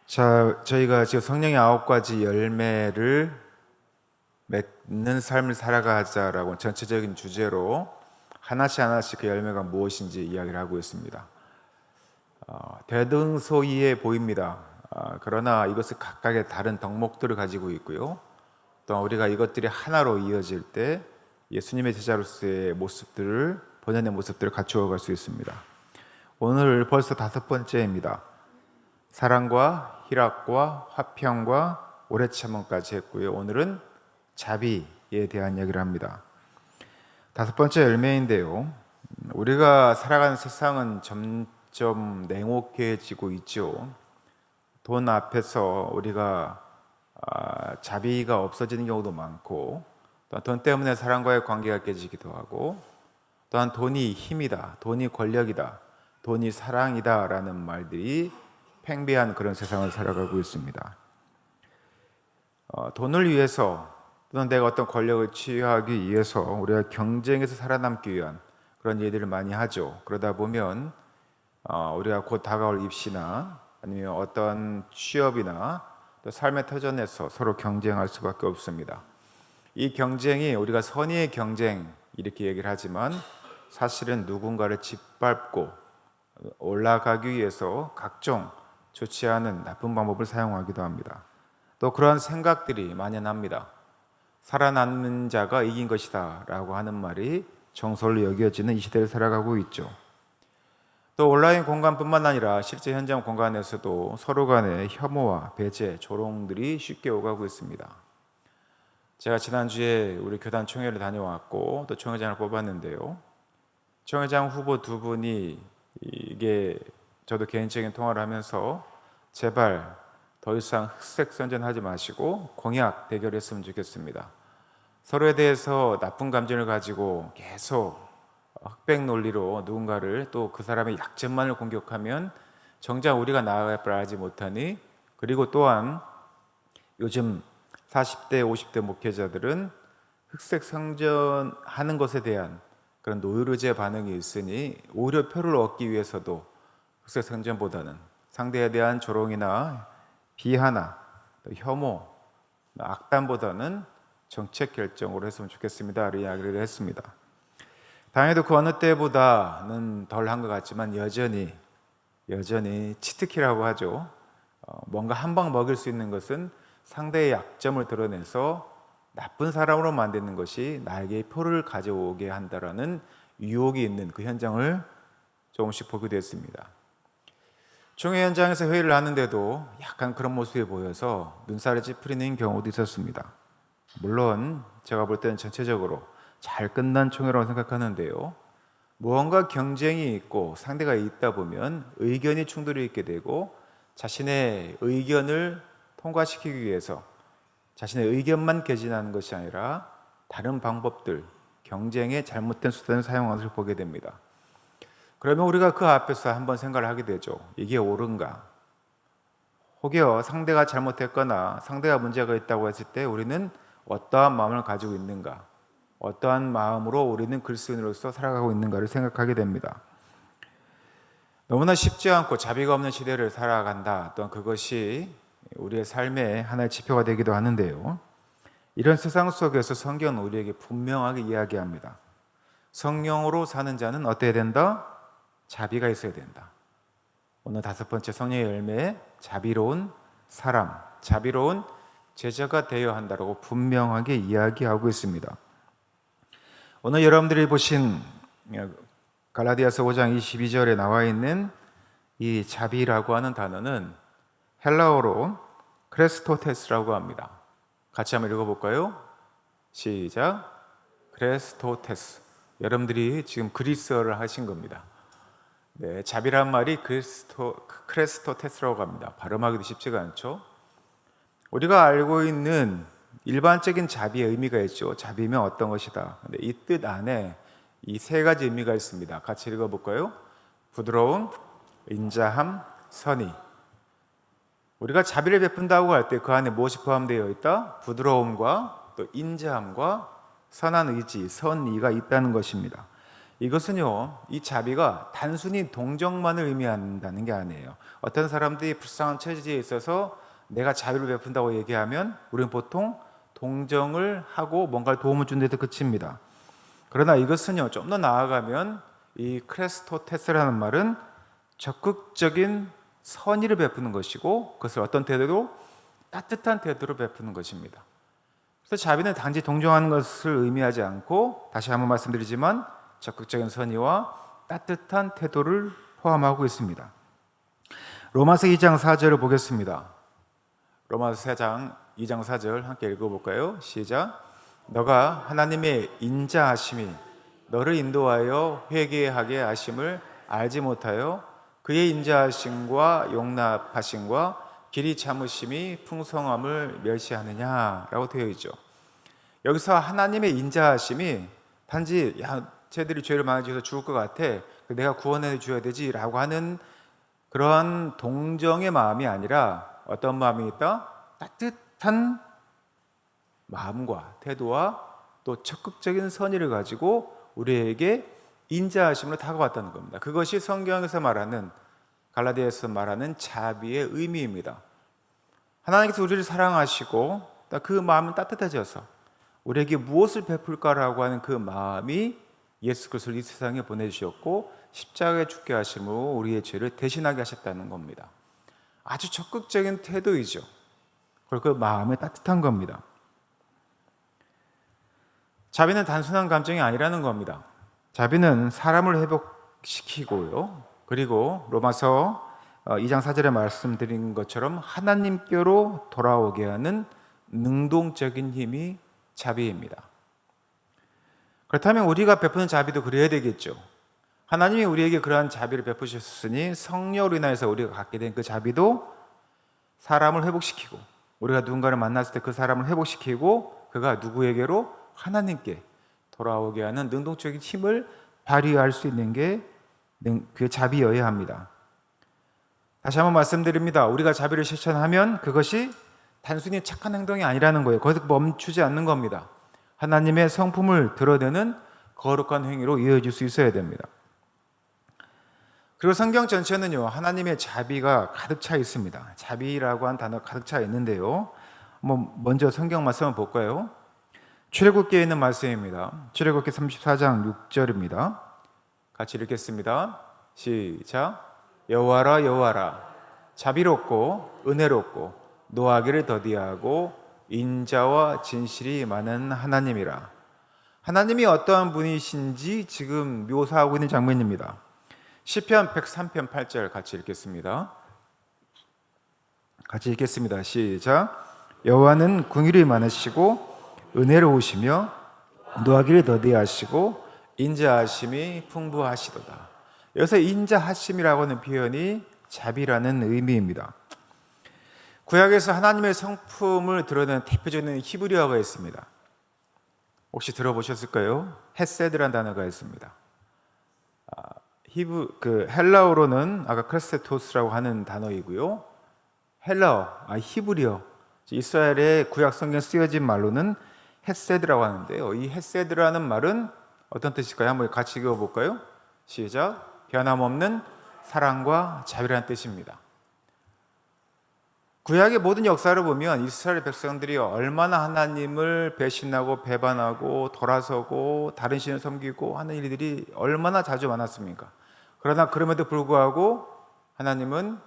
자, 저희가 지금 성령의 9가지 열매를 맺는 삶을 살아가자라고 전체적인 주제로 하나씩 그 열매가 무엇인지 이야기를 하고 있습니다. 대등소이해 보입니다. 그러나 이것은 각각의 다른 덕목들을 가지고 있고요. 또 우리가 이것들이 하나로 이어질 때 예수님의 제자로서의 모습들을 본연의 모습들을 갖추어 갈 수 있습니다. 오늘 벌써 5번째입니다. 사랑과 희락과 화평과 오래 참음까지 했고요. 오늘은 자비에 대한 이야기를 합니다. 5번째 열매인데요. 우리가 살아가는 세상은 점점 냉혹해지고 있죠. 돈 앞에서 우리가 자비가 없어지는 경우도 많고, 또한 돈 때문에 사람과의 관계가 깨지기도 하고, 또한 돈이 힘이다, 돈이 권력이다, 돈이 사랑이다 라는 말들이 팽배한 그런 세상을 살아가고 있습니다. 돈을 위해서 또는 내가 어떤 권력을 취하기 위해서 우리가 경쟁에서 살아남기 위한 그런 일들을 많이 하죠. 그러다 보면 우리가 곧 다가올 입시나 아니면 어떤 취업이나 또 삶의 터전에서 서로 경쟁할 수밖에 없습니다. 이 경쟁이 우리가 선의의 경쟁 이렇게 얘기를 하지만 사실은 누군가를 짓밟고 올라가기 위해서 각종 좋지 않은 나쁜 방법을 사용하기도 합니다. 또 그러한 생각들이 만연합니다. 살아남는 자가 이긴 것이다 라고 하는 말이 정설로 여겨지는 이 시대를 살아가고 있죠. 또 온라인 공간뿐만 아니라 실제 현장 공간에서도 서로 간의 혐오와 배제, 조롱들이 쉽게 오가고 있습니다. 제가 지난주에 우리 교단 총회를 다녀왔고 또 총회장을 뽑았는데요. 총회장 후보 2분이 이게 저도 개인적인 통화를 하면서 제발 더 이상 흑색 선전하지 마시고 공약 대결했으면 좋겠습니다. 서로에 대해서 나쁜 감정을 가지고 계속 흑백 논리로 누군가를 또 그 사람의 약점만을 공격하면 정작 우리가 나아갈 걸 알지 못하니, 그리고 또한 요즘 40대 50대 목회자들은 흑색 선전하는 것에 대한 그런 노이로제 반응이 있으니 오히려 표를 얻기 위해서도 흑색 선전보다는 상대에 대한 조롱이나 비하나 혐오, 악담보다는 정책 결정으로 했으면 좋겠습니다. 이야기를 했습니다. 당연히도 그 어느 때보다는 덜한 것 같지만 여전히 치트키라고 하죠. 뭔가 한 방 먹일 수 있는 것은 상대의 약점을 드러내서 나쁜 사람으로 만드는 것이 나에게 표를 가져오게 한다라는 유혹이 있는 그 현장을 조금씩 보게 됐습니다. 총회 현장에서 회의를 하는데도 약간 그런 모습이 보여서 눈살을 찌푸리는 경우도 있었습니다. 물론 제가 볼 때는 전체적으로 잘 끝난 총회라고 생각하는데요. 무언가 경쟁이 있고 상대가 있다 보면 의견이 충돌이 있게 되고 자신의 의견을 통과시키기 위해서 자신의 의견만 개진하는 것이 아니라 다른 방법들, 경쟁의 잘못된 수단을 사용하는 것을 보게 됩니다. 그러면 우리가 그 앞에서 한번 생각을 하게 되죠. 이게 옳은가? 혹여 상대가 잘못했거나 상대가 문제가 있다고 했을 때 우리는 어떠한 마음을 가지고 있는가? 어떠한 마음으로 우리는 그리스도인으로서 살아가고 있는가를 생각하게 됩니다. 너무나 쉽지 않고 자비가 없는 시대를 살아간다. 또한 그것이 우리의 삶의 하나의 지표가 되기도 하는데요. 이런 세상 속에서 성경은 우리에게 분명하게 이야기합니다. 성령으로 사는 자는 어때야 된다? 자비가 있어야 된다. 오늘 5번째 성령의 열매, 자비로운 사람, 자비로운 제자가 되어야 한다고 분명하게 이야기하고 있습니다. 오늘 여러분들이 보신 갈라디아서 5장 22절에 나와 있는 이 자비라고 하는 단어는 헬라어로 크레스토테스라고 합니다. 같이 한번 읽어볼까요? 시작. 크레스토테스. 여러분들이 지금 그리스어를 하신 겁니다. 네, 자비란 말이 크레스토테스라고 합니다. 발음하기도 쉽지가 않죠. 우리가 알고 있는 일반적인 자비의 의미가 있죠. 자비면 어떤 것이다. 근데 이 뜻 안에 이 3가지 의미가 있습니다. 같이 읽어볼까요? 부드러움, 인자함, 선의. 우리가 자비를 베푼다고 할 때 그 안에 무엇이 포함되어 있다? 부드러움과 또 인자함과 선한 의지, 선의가 있다는 것입니다. 이것은요, 이 자비가 단순히 동정만을 의미한다는 게 아니에요. 어떤 사람들이 불쌍한 처지에 있어서 내가 자비를 베푼다고 얘기하면 우리는 보통 동정을 하고 뭔가 도움을 준 데도 그칩니다. 그러나 이것은요, 좀 더 나아가면 이 크레스토테스라는 말은 적극적인 선의를 베푸는 것이고, 그것을 어떤 태도로? 따뜻한 태도로 베푸는 것입니다. 그래서 자비는 단지 동정하는 것을 의미하지 않고, 다시 한번 말씀드리지만 적극적인 선의와 따뜻한 태도를 포함하고 있습니다. 로마서 2장 4절을 보겠습니다. 로마서 2장 4절 함께 읽어볼까요? 시작. 너가 하나님의 인자하심이 너를 인도하여 회개하게 하심을 알지 못하여 그의 인자하심과 용납하심과 길이 참으심이 풍성함을 멸시하느냐라고 되어 있죠. 여기서 하나님의 인자하심이 단지 쟤들이 죄를 많이 지어서 죽을 것 같아, 내가 구원해 줘야 되지라고 하는 그런 동정의 마음이 아니라 어떤 마음이 있다? 따뜻한 마음과 태도와 또 적극적인 선의를 가지고 우리에게 인자하심으로 다가왔다는 겁니다. 그것이 성경에서 말하는, 갈라디아에서 말하는 자비의 의미입니다. 하나님께서 우리를 사랑하시고 그 마음은 따뜻해져서 우리에게 무엇을 베풀까라고 하는 그 마음이 예수 그리스도를 이 세상에 보내주셨고 십자가에 죽게 하심으로 우리의 죄를 대신하게 하셨다는 겁니다. 아주 적극적인 태도이죠. 그리고 그 마음이 따뜻한 겁니다. 자비는 단순한 감정이 아니라는 겁니다. 자비는 사람을 회복시키고요. 그리고 로마서 2장 4절에 말씀드린 것처럼 하나님께로 돌아오게 하는 능동적인 힘이 자비입니다. 그렇다면 우리가 베푸는 자비도 그래야 되겠죠. 하나님이 우리에게 그러한 자비를 베푸셨으니 성령으로 인하여서 우리가 갖게 된 그 자비도 사람을 회복시키고, 우리가 누군가를 만났을 때 그 사람을 회복시키고 그가 누구에게로? 하나님께 돌아오게 하는 능동적인 힘을 발휘할 수 있는 게 그 자비여야 합니다. 다시 한번 말씀드립니다. 우리가 자비를 실천하면 그것이 단순히 착한 행동이 아니라는 거예요. 거기서 멈추지 않는 겁니다. 하나님의 성품을 드러내는 거룩한 행위로 이어질 수 있어야 됩니다. 그리고 성경 전체는요, 하나님의 자비가 가득 차 있습니다. 자비라고 한 단어가 가득 차 있는데요, 먼저 성경 말씀을 볼까요? 출애굽기에 있는 말씀입니다. 출애굽기 34장 6절입니다. 같이 읽겠습니다. 시작. 여호와라 여호와라 자비롭고 은혜롭고 노하기를 더디하고 인자와 진실이 많은 하나님이라. 하나님이 어떠한 분이신지 지금 묘사하고 있는 장면입니다. 시편 103편 8절 같이 읽겠습니다. 같이 읽겠습니다. 시작. 여호와는 긍휼이 많으시고 은혜로우시며 노하기를 더디하시고 인자하심이 풍부하시도다. 여기서 인자하심이라고 하는 표현이 자비라는 의미입니다. 구약에서 하나님의 성품을 드러내는 대표적인 히브리어가 있습니다. 혹시 들어보셨을까요? 헤세드라는 단어가 있습니다. 헬라어로는 아까 크레스토스라고 하는 단어이고요. 히브리어, 이스라엘의 구약 성경에 쓰여진 말로는 헤세드라고 하는데요. 이 헤세드라는 말은 어떤 뜻일까요? 한번 같이 읽어볼까요? 시작. 변함없는 사랑과 자비라는 뜻입니다. 구약의 모든 역사를 보면 이스라엘 백성들이 얼마나 하나님을 배신하고 배반하고 돌아서고 다른 신을 섬기고 하는 일들이 얼마나 자주 많았습니까? 그러나 그럼에도 불구하고 하나님은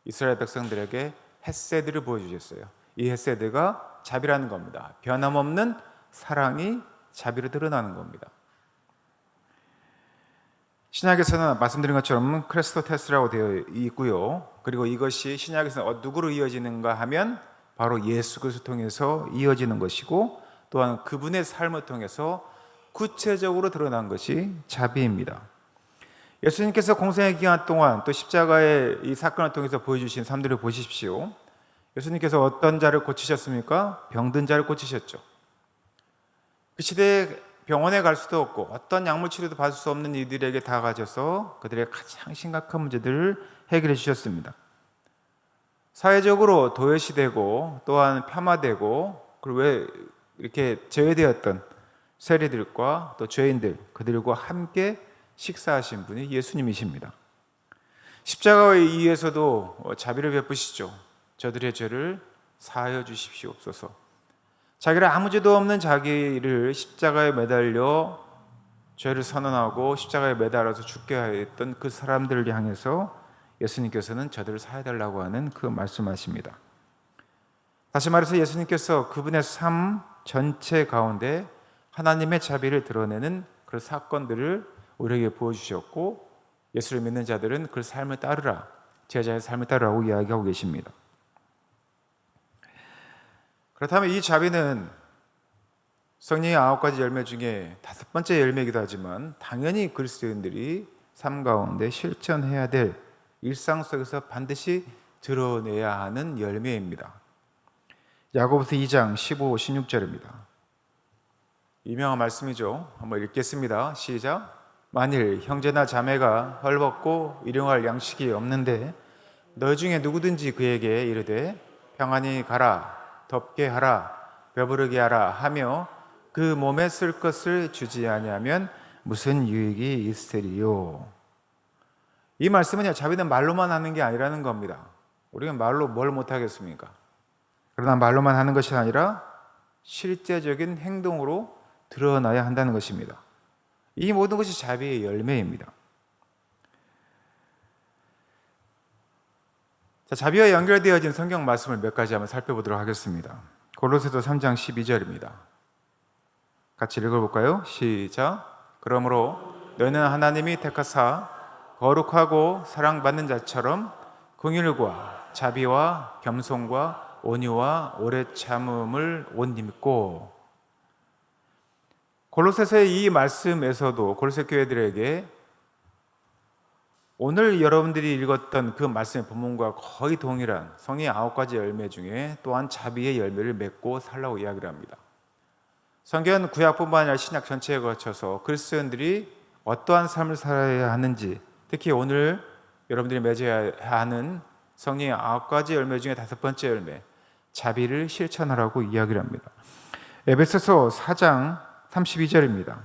이스라엘 백성들에게 헤세드를 보여주셨어요. 이 헤세드가 자비라는 겁니다. 변함없는 사랑이 자비로 드러나는 겁니다. 신약에서는 말씀드린 것처럼 크레스토테스라고 되어 있고요. 그리고 이것이 신약에서는 누구로 이어지는가 하면 바로 예수 그리스도를 통해서 이어지는 것이고, 또한 그분의 삶을 통해서 구체적으로 드러난 것이 자비입니다. 예수님께서 공생의 기간 동안 또 십자가의 이 사건을 통해서 보여주신 삶들을 보십시오. 예수님께서 어떤 자를 고치셨습니까? 병든 자를 고치셨죠. 그 시대에 병원에 갈 수도 없고 어떤 약물 치료도 받을 수 없는 이들에게 다가가셔서 그들의 가장 심각한 문제들을 해결해 주셨습니다. 사회적으로 도외시되고 또한 폄하되고, 그리고 왜 이렇게 제외되었던 세리들과 또 죄인들, 그들과 함께 식사하신 분이 예수님이십니다. 십자가에 의해서도 자비를 베푸시죠. 저들의 죄를 사하여 주십시옵소서. 자기를 아무 죄도 없는 자기를 십자가에 매달려 죄를 선언하고 십자가에 매달아서 죽게 하였던 그 사람들을 향해서 예수님께서는 저들을 사해달라고 하는 그 말씀하십니다. 다시 말해서 예수님께서 그분의 삶 전체 가운데 하나님의 자비를 드러내는 그런 사건들을 우리에게 보여주셨고, 예수를 믿는 자들은 그 삶을 따르라, 제자의 삶을 따르라고 이야기하고 계십니다. 그렇다면 이 자비는 성령의 9가지 열매 중에 5번째 열매이기도 하지만 당연히 그리스도인들이 삶 가운데 실천해야 될, 일상 속에서 반드시 드러내야 하는 열매입니다. 야고보서 2장 15, 16절입니다. 유명한 말씀이죠. 한번 읽겠습니다. 시작. 만일 형제나 자매가 헐벗고 일용할 양식이 없는데 너희 중에 누구든지 그에게 이르되 평안히 가라, 덥게 하라, 배부르게 하라 하며 그 몸에 쓸 것을 주지 아니하면 무슨 유익이 있으리요. 이 말씀은 자비는 말로만 하는 게 아니라는 겁니다. 우리가 말로 뭘 못하겠습니까? 그러나 말로만 하는 것이 아니라 실제적인 행동으로 드러나야 한다는 것입니다. 이 모든 것이 자비의 열매입니다. 자, 자비와 연결되어진 성경 말씀을 몇 가지 한번 살펴보도록 하겠습니다. 골로새서 3장 12절입니다. 같이 읽어볼까요? 시작. 그러므로 너희는 하나님이 택하사 거룩하고 사랑받는 자처럼 긍휼과 자비와 겸손과 온유와 오래 참음을 옷 입고. 골로새서의 이 말씀에서도 골로새 교회들에게 오늘 여러분들이 읽었던 그 말씀의 본문과 거의 동일한 성의 9가지 열매 중에 또한 자비의 열매를 맺고 살라고 이야기를 합니다. 성경은 구약뿐만 아니라 신약 전체에 거쳐서 그리스도인들이 어떠한 삶을 살아야 하는지, 특히 오늘 여러분들이 맺어야 하는 성령의 9가지 열매 중에 5번째 열매, 자비를 실천하라고 이야기를 합니다. 에베소서 4장 32절입니다.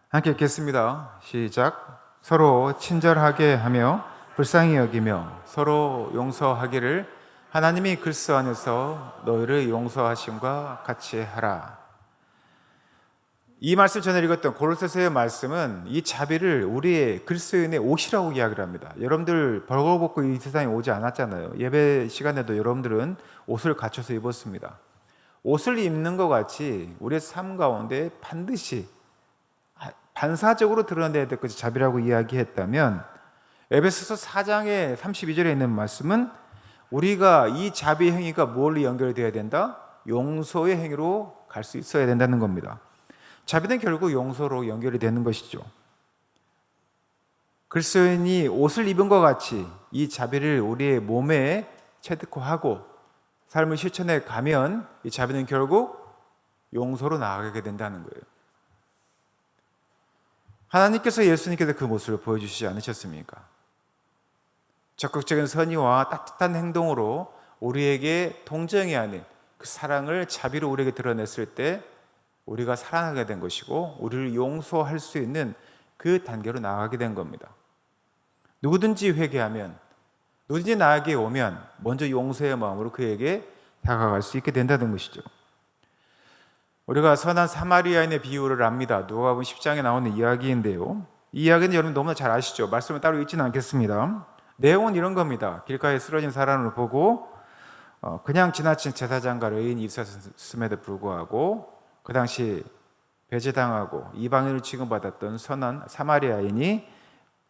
함께 읽겠습니다. 시작. 서로 친절하게 하며 불쌍히 여기며 서로 용서하기를 하나님이 그리스도 안에서 너희를 용서하심과 같이 하라. 이 말씀 전에 읽었던 골로새서의 말씀은 이 자비를 우리의 그리스도인의 옷이라고 이야기를 합니다. 여러분들 벌거벗고 이 세상에 오지 않았잖아요. 예배 시간에도 여러분들은 옷을 갖춰서 입었습니다. 옷을 입는 것 같이 우리의 삶 가운데 반드시 반사적으로 드러내야 될 것이 자비라고 이야기했다면, 에베소서 4장의 32절에 있는 말씀은 우리가 이 자비 행위가 뭘로 연결되어야 된다? 용서의 행위로 갈 수 있어야 된다는 겁니다. 자비는 결국 용서로 연결이 되는 것이죠. 그리스도인이 옷을 입은 것 같이 이 자비를 우리의 몸에 체득하고 삶을 실천해 가면 이 자비는 결국 용서로 나아가게 된다는 거예요. 하나님께서 예수님께서 그 모습을 보여주시지 않으셨습니까? 적극적인 선의와 따뜻한 행동으로 우리에게 동정해야 하는 그 사랑을, 자비로 우리에게 드러냈을 때 우리가 살아나게 된 것이고, 우리를 용서할 수 있는 그 단계로 나아가게 된 겁니다. 누구든지 회개하면, 누구든지 나에게 오면 먼저 용서의 마음으로 그에게 다가갈 수 있게 된다는 것이죠. 우리가 선한 사마리아인의 비유를 압니다. 누가복음 10장에 나오는 이야기인데요. 이 이야기는 여러분 너무나 잘 아시죠? 말씀을 따로 읽지는 않겠습니다. 내용은 이런 겁니다. 길가에 쓰러진 사람을 보고 그냥 지나친 제사장과 여인이 있었음에도 불구하고 그 당시 배제당하고 이방인을 취급받았던 선한 사마리아인이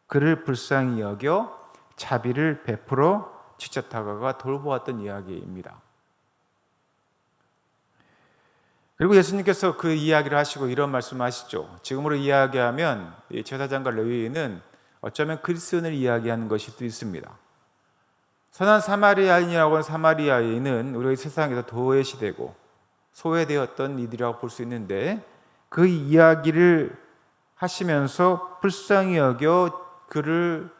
그를 불쌍히 여겨 자비를 베풀어 직접 다가가 돌보았던 이야기입니다. 그리고 예수님께서 그 이야기를 하시고 이런 말씀하시죠. 지금으로 이야기하면 이 제사장과 레위인은 어쩌면 그리스도인을 이야기하는 것일 수도 있습니다. 선한 사마리아인이라고 하는 사마리아인은 우리 세상에서 도외시되고 소외되었던 이들이라고 볼 수 있는데, 그 이야기를 하시면서 불쌍히 여겨 그를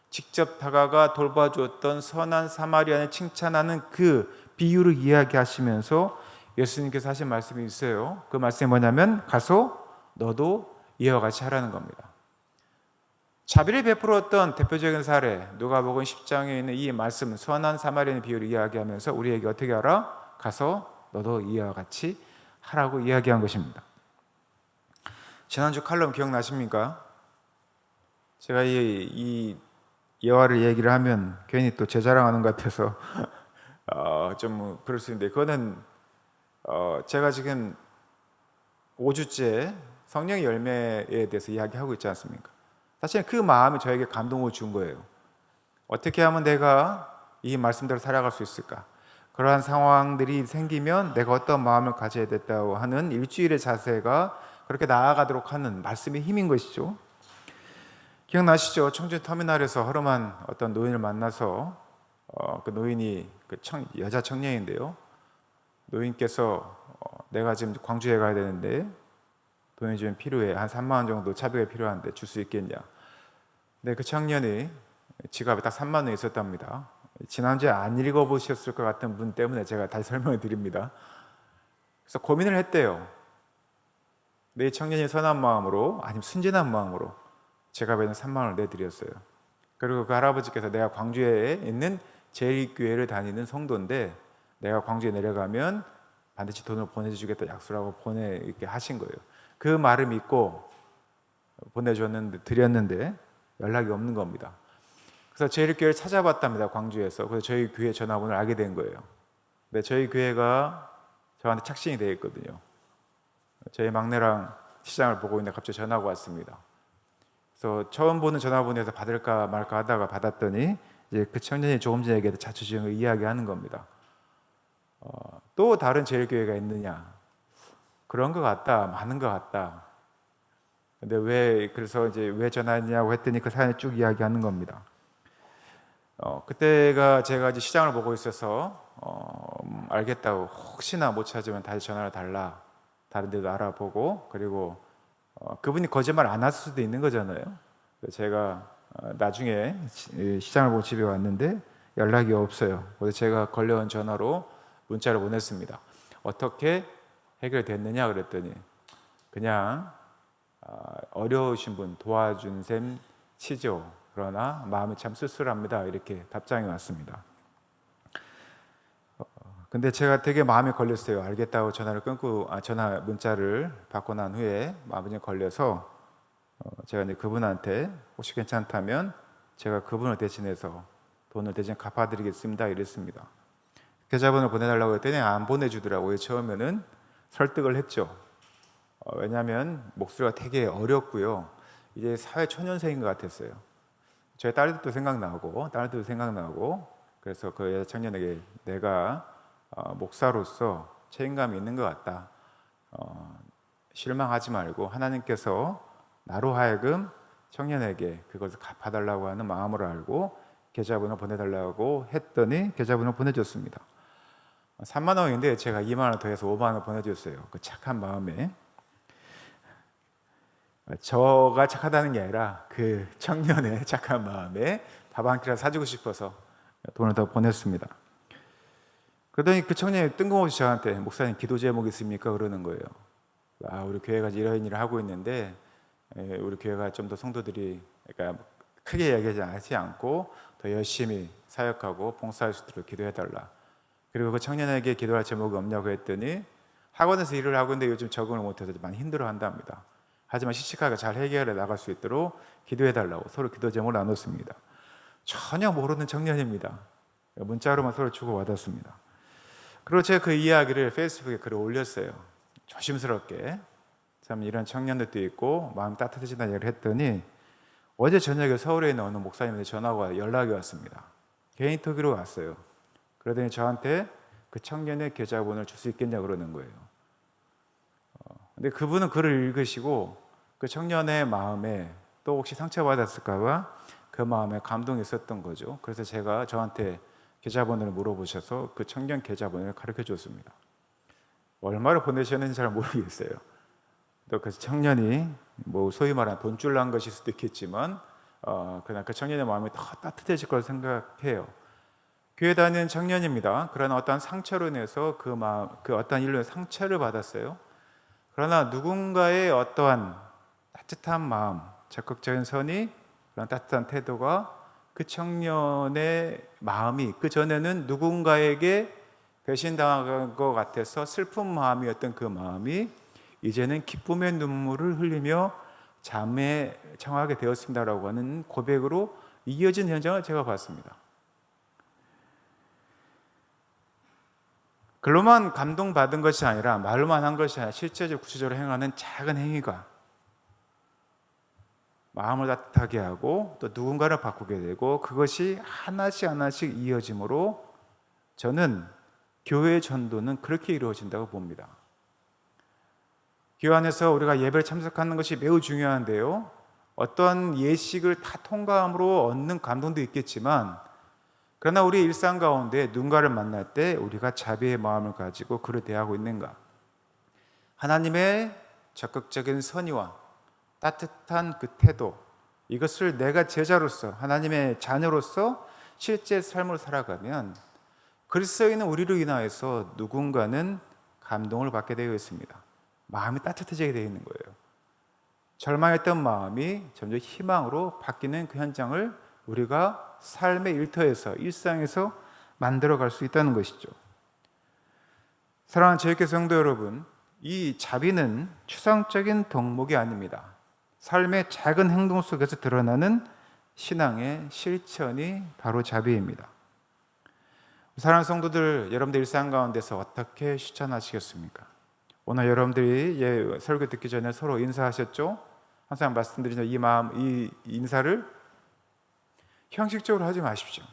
직접 다가가 돌봐주었던 선한 사마리아인을 칭찬하는 그 비유를 이야기하시면서 예수님께서 하신 말씀이 있어요. 그 말씀이 뭐냐면, 가서 너도 이와 같이 하라는 겁니다. 자비를 베풀었던 대표적인 사례, 누가복음 10장에 있는 이 말씀, 선한 사마리아인 비유를 이야기하면서 우리에게 어떻게 하라? 가서 너도 이와 같이 하라고 이야기한 것입니다. 지난주 칼럼 기억나십니까? 제가 이 예화를 얘기를 하면 괜히 또 제 자랑하는 것 같아서 좀 그럴 수 있는데, 그거는 제가 지금 5주째 성령의 열매에 대해서 이야기하고 있지 않습니까? 사실 그 마음이 저에게 감동을 준 거예요. 어떻게 하면 내가 이 말씀대로 살아갈 수 있을까? 그러한 상황들이 생기면 내가 어떤 마음을 가져야 됐다고 하는 일주일의 자세가 그렇게 나아가도록 하는 말씀의 힘인 것이죠. 기억나시죠? 청주터미널에서 허름한 어떤 노인을 만나서 그 노인이 여자 청년인데요. 노인께서 내가 지금 광주에 가야 되는데 돈이 좀 필요해. 한 3만 원 정도 차비가 필요한데 줄 수 있겠냐. 근데 그 청년이 지갑에 딱 3만 원이 있었답니다. 지난주에 안 읽어보셨을 것 같은 분 때문에 제가 다시 설명을 드립니다. 그래서 고민을 했대요. 내 청년이 선한 마음으로 아니면 순진한 마음으로 지갑에는 3만 원을 내드렸어요. 그리고 그 할아버지께서 내가 광주에 있는 제1교회를 다니는 성도인데 내가 광주에 내려가면 반드시 돈을 보내주겠다 약속하고 이렇게 하신 거예요. 그 말을 믿고 드렸는데 연락이 없는 겁니다. 그래서 제1교회를 찾아봤답니다. 광주에서. 그래서 저희 교회 전화번호를 알게 된 거예요. 근데 저희 교회가 저한테 착신이 되어 있거든요. 저희 막내랑 시장을 보고 있는데 갑자기 전화가 왔습니다. 그래서 처음 보는 전화번호에서 받을까 말까 하다가 받았더니 이제 그 청년이 조금 전에 얘기했던 자초지종을 이야기하는 겁니다. 또 다른 제1교회가 있느냐? 그런 것 같다. 많은 것 같다. 근데 그래서 이제 왜 전화했냐고 했더니 그 사연을 쭉 이야기하는 겁니다. 그때가 제가 이제 시장을 보고 있어서 알겠다고, 혹시나 못 찾으면 다시 전화를 달라. 다른 데도 알아보고, 그리고 그분이 거짓말 안 할 수도 있는 거잖아요. 제가 나중에 시장을 보고 집에 왔는데 연락이 없어요. 그래서 제가 걸려온 전화로 문자를 보냈습니다. 어떻게 해결됐느냐 그랬더니 그냥 어려우신 분 도와준 셈 치죠. 그러나 마음이 참 쓸쓸합니다. 이렇게 답장이 왔습니다. 근데 제가 되게 마음이 걸렸어요. 알겠다고 전화를 끊고 전화 문자를 받고 난 후에 마음이 걸려서 제가 이제 그분한테 혹시 괜찮다면 제가 그분을 대신해서 돈을 대신 갚아드리겠습니다. 이랬습니다. 계좌번호 보내달라고 했더니 안 보내주더라고요. 처음에는 설득을 했죠. 왜냐하면 목소리가 되게 어렵고요. 이제 사회 초년생인 것 같았어요. 저희 딸들도 생각나고 그래서 그 여자 청년에게 내가 목사로서 책임감이 있는 것 같다. 실망하지 말고 하나님께서 나로 하여금 청년에게 그것을 갚아달라고 하는 마음을 알고 계좌번호 보내달라고 했더니 계좌번호 보내줬습니다. 3만 원인데 제가 2만 원 더해서 5만 원 보내줬어요. 그 착한 마음에. 저가 착하다는 게 아니라 그 청년의 착한 마음에 밥 한 끼라도 사주고 싶어서 돈을 더 보냈습니다. 그러더니 그 청년이 뜬금없이 저한테 목사님 기도 제목 있습니까? 그러는 거예요. 우리 교회가 이런 일을 하고 있는데 우리 교회가 좀 더 성도들이 그러니까 크게 얘기하지 않고 더 열심히 사역하고 봉사할 수 있도록 기도해달라. 그리고 그 청년에게 기도할 제목이 없냐고 했더니 학원에서 일을 하고 있는데 요즘 적응을 못해서 많이 힘들어한답니다. 하지만 씩씩하게 잘 해결해 나갈 수 있도록 기도해달라고 서로 기도 제목을 나눴습니다. 전혀 모르는 청년입니다. 문자로만 서로 주고받았습니다. 그리고 제가 그 이야기를 페이스북에 글을 올렸어요. 조심스럽게. 참 이런 청년들도 있고 마음 따뜻해진다는 얘기를 했더니 어제 저녁에 서울에 있는 어느 목사님한테 전화가 연락이 왔습니다. 개인 토기로 왔어요. 그러더니 저한테 그 청년의 계좌번호를 줄 수 있겠냐고 그러는 거예요. 근데 그분은 글을 읽으시고 그 청년의 마음에 또 혹시 상처받았을까 봐 그 마음에 감동이 있었던 거죠. 그래서 제가 저한테 계좌번호를 물어보셔서 그 청년 계좌번호를 가르쳐 줬습니다. 얼마를 보내셨는지 잘 모르겠어요. 또 그 청년이 뭐 소위 말하는 돈줄 난 것일 수도 있겠지만 그냥 그 청년의 마음이 더 따뜻해질 걸 생각해요. 교회 다니는 청년입니다. 그러나 어떤 상처로 인해서 그 어떤 일로 상처를 받았어요. 그러나 누군가의 어떠한 따뜻한 마음, 적극적인 선의, 그런 따뜻한 태도가 그 청년의 마음이 그 전에는 누군가에게 배신당한 것 같아서 슬픈 마음이었던 그 마음이 이제는 기쁨의 눈물을 흘리며 잠에 청하게 되었습니다라고 하는 고백으로 이어진 현장을 제가 봤습니다. 글로만 감동받은 것이 아니라 말로만 한 것이 아니라 실제적으로 구체적으로 행하는 작은 행위가 마음을 따뜻하게 하고 또 누군가를 바꾸게 되고 그것이 하나씩 하나씩 이어짐으로 저는 교회의 전도는 그렇게 이루어진다고 봅니다. 교회 안에서 우리가 예배를 참석하는 것이 매우 중요한데요. 어떤 예식을 다 통과함으로 얻는 감동도 있겠지만 그러나 우리 일상 가운데 누군가를 만날 때 우리가 자비의 마음을 가지고 그를 대하고 있는가? 하나님의 적극적인 선의와 따뜻한 그 태도, 이것을 내가 제자로서 하나님의 자녀로서 실제 삶을 살아가면 그리스도인은 우리로 인하여서 누군가는 감동을 받게 되어 있습니다. 마음이 따뜻해지게 되어 있는 거예요. 절망했던 마음이 점점 희망으로 바뀌는 그 현장을 우리가 삶의 일터에서 일상에서 만들어갈 수 있다는 것이죠. 사랑하는 제일교회 성도 여러분, 이 자비는 추상적인 덕목이 아닙니다. 삶의 작은 행동 속에서 드러나는 신앙의 실천이 바로 자비입니다. 사랑하는 성도들, 여러분들 일상 가운데서 어떻게 실천하시겠습니까? 오늘 여러분들이 설교 듣기 전에 서로 인사하셨죠? 항상 말씀드리는 이 인사를 형식적으로 하지 마십시오.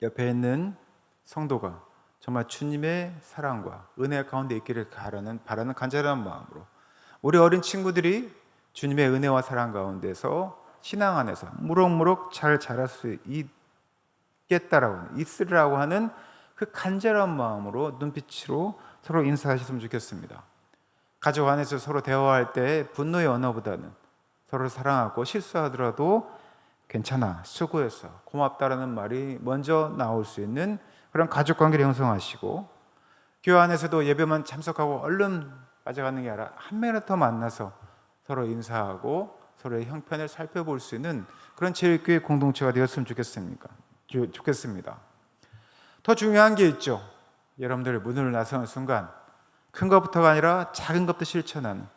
옆에 있는 성도가 정말 주님의 사랑과 은혜 가운데 있기를 바라는 간절한 마음으로 우리 어린 친구들이 주님의 은혜와 사랑 가운데서 신앙 안에서 무럭무럭 잘 자랄 수 있으리라고 하는 그 간절한 마음으로 눈빛으로 서로 인사하셨으면 좋겠습니다. 가족 안에서 서로 대화할 때 분노의 언어보다는 서로 사랑하고 실수하더라도 괜찮아, 수고했어, 고맙다라는 말이 먼저 나올 수 있는 그런 가족관계를 형성하시고, 교회 안에서도 예배만 참석하고 얼른 빠져가는 게 아니라 한 명이라도 더 만나서 서로 인사하고 서로의 형편을 살펴볼 수 있는 그런 제일교회 공동체가 되었으면 좋겠습니다. 더 중요한 게 있죠. 여러분들 문을 나서는 순간 큰 것부터가 아니라 작은 것도 실천하는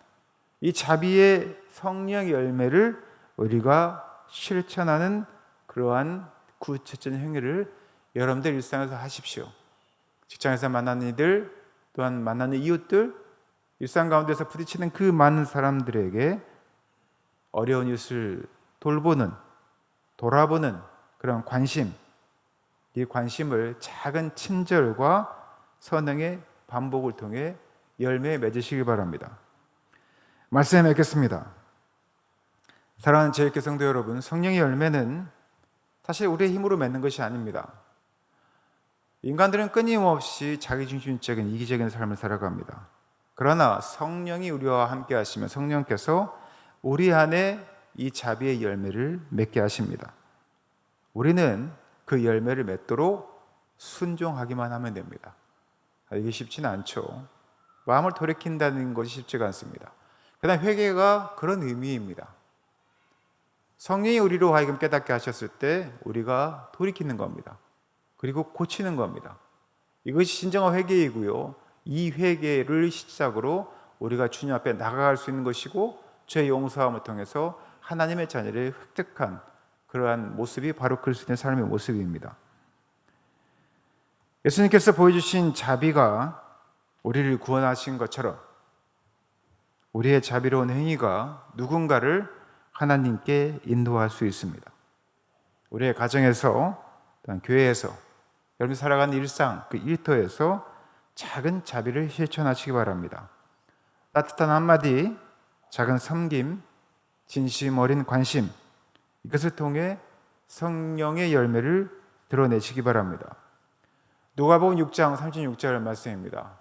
이 자비의 성령의 열매를 우리가 실천하는 그러한 구체적인 행위를 여러분들 일상에서 하십시오. 직장에서 만나는 이들, 또한 만나는 이웃들, 일상 가운데서 부딪히는 그 많은 사람들에게 어려운 이웃을 돌아보는 그런 관심, 이 관심을 작은 친절과 선행의 반복을 통해 열매에 맺으시기 바랍니다. 말씀에 맺겠습니다. 사랑하는 제일교회 성도 여러분, 성령의 열매는 사실 우리의 힘으로 맺는 것이 아닙니다. 인간들은 끊임없이 자기중심적인 이기적인 삶을 살아갑니다. 그러나 성령이 우리와 함께 하시면 성령께서 우리 안에 이 자비의 열매를 맺게 하십니다. 우리는 그 열매를 맺도록 순종하기만 하면 됩니다. 이게 쉽지는 않죠. 마음을 돌이킨다는 것이 쉽지가 않습니다. 그다음 회개가 그런 의미입니다. 성령이 우리로 하여금 깨닫게 하셨을 때 우리가 돌이키는 겁니다. 그리고 고치는 겁니다. 이것이 진정한 회개이고요. 이 회개를 시작으로 우리가 주님 앞에 나아갈 수 있는 것이고 죄의 용서함을 통해서 하나님의 자녀를 획득한 그러한 모습이 바로 그럴 수 있는 삶의 모습입니다. 예수님께서 보여주신 자비가 우리를 구원하신 것처럼 우리의 자비로운 행위가 누군가를 하나님께 인도할 수 있습니다. 우리의 가정에서, 또한 교회에서, 여러분 살아가는 일상, 그 일터에서 작은 자비를 실천하시기 바랍니다. 따뜻한 한마디, 작은 섬김, 진심 어린 관심, 이것을 통해 성령의 열매를 드러내시기 바랍니다. 누가복음 6장 36절 말씀입니다.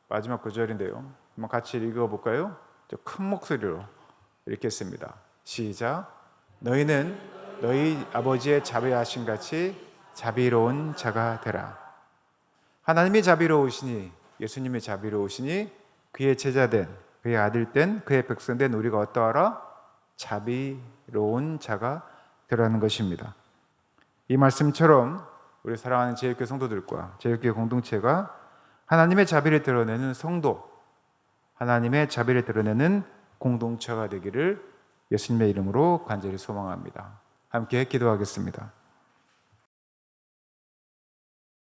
마지막 구절인데요. 한번 같이 읽어볼까요? 큰 목소리로 읽겠습니다. 시작. 너희는 너희 아버지의 자비하심 같이 자비로운 자가 되라. 하나님이 자비로우시니, 예수님이 자비로우시니 그의 제자된 그의 아들 된 그의 백성 된 우리가 어떠하라? 자비로운 자가 되라는 것입니다. 이 말씀처럼 우리 사랑하는 제일교회 성도들과 제일교회 공동체가 하나님의 자비를 드러내는 성도, 하나님의 자비를 드러내는 공동체가 되기를 예수님의 이름으로 간절히 소망합니다. 함께 기도하겠습니다.